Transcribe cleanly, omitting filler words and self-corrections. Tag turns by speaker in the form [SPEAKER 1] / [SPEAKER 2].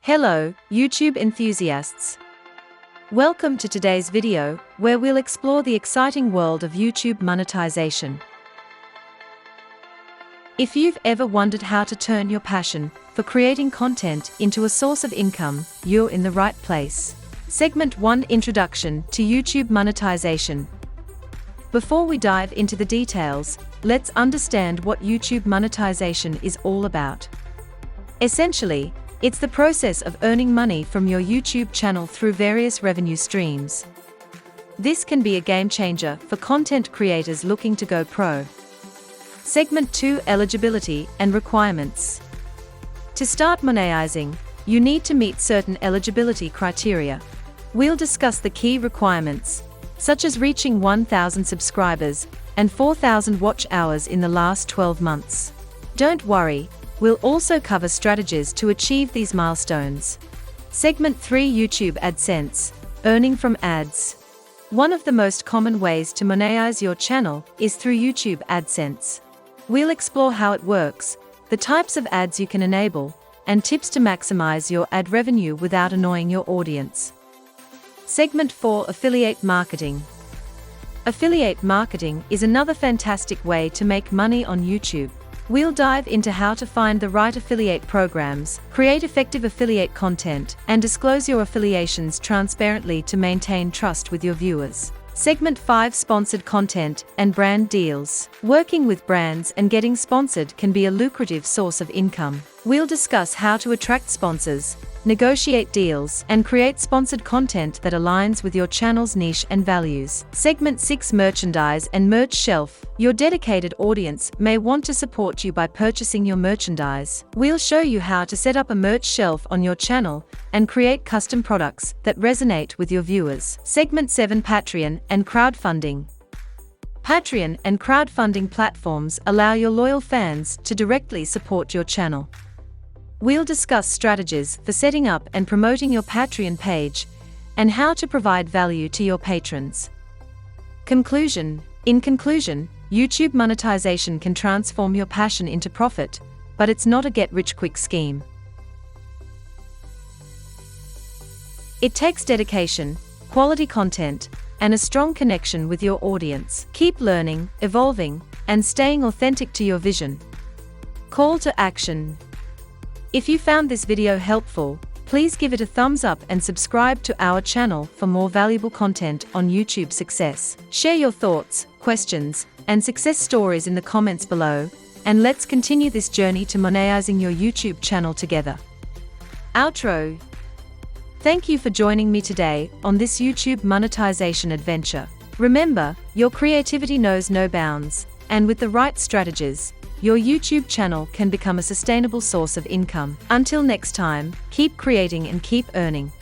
[SPEAKER 1] Hello, YouTube enthusiasts. Welcome to today's video, where we'll explore the exciting world of YouTube monetization. If you've ever wondered how to turn your passion for creating content into a source of income, you're in the right place. Segment 1: Introduction to YouTube monetization. Before we dive into the details, let's understand what YouTube monetization is all about. Essentially, it's the process of earning money from your YouTube channel through various revenue streams. This can be a game changer for content creators looking to go pro. Segment 2: Eligibility and requirements. To start monetizing, you need to meet certain eligibility criteria. We'll discuss the key requirements, such as reaching 1,000 subscribers and 4,000 watch hours in the last 12 months. Don't worry, we'll also cover strategies to achieve these milestones. Segment 3: YouTube AdSense, earning from ads. One of the most common ways to monetize your channel is through YouTube AdSense. We'll explore how it works, the types of ads you can enable, and tips to maximize your ad revenue without annoying your audience. Segment 4: Affiliate marketing. Affiliate marketing is another fantastic way to make money on YouTube. We'll dive into how to find the right affiliate programs, create effective affiliate content, and disclose your affiliations transparently to maintain trust with your viewers. Segment 5: Sponsored content and brand deals. Working with brands and getting sponsored can be a lucrative source of income. We'll discuss how to attract sponsors, negotiate deals, and create sponsored content that aligns with your channel's niche and values. Segment 6: Merchandise and merch shelf. Your dedicated audience may want to support you by purchasing your merchandise. We'll show you how to set up a merch shelf on your channel and create custom products that resonate with your viewers. Segment 7: Patreon and crowdfunding. Patreon and crowdfunding platforms allow your loyal fans to directly support your channel. We'll discuss strategies for setting up and promoting your Patreon page, and how to provide value to your patrons. Conclusion. In conclusion, YouTube monetization can transform your passion into profit, but it's not a get-rich-quick scheme. It takes dedication, quality content, and a strong connection with your audience. Keep learning, evolving, and staying authentic to your vision. Call to action. If you found this video helpful, please give it a thumbs up and subscribe to our channel for more valuable content on YouTube success. Share your thoughts, questions, and success stories in the comments below, and let's continue this journey to monetizing your YouTube channel together. Outro. Thank you for joining me today on this YouTube monetization adventure. Remember, your creativity knows no bounds, and with the right strategies, your YouTube channel can become a sustainable source of income. Until next time, keep creating and keep earning.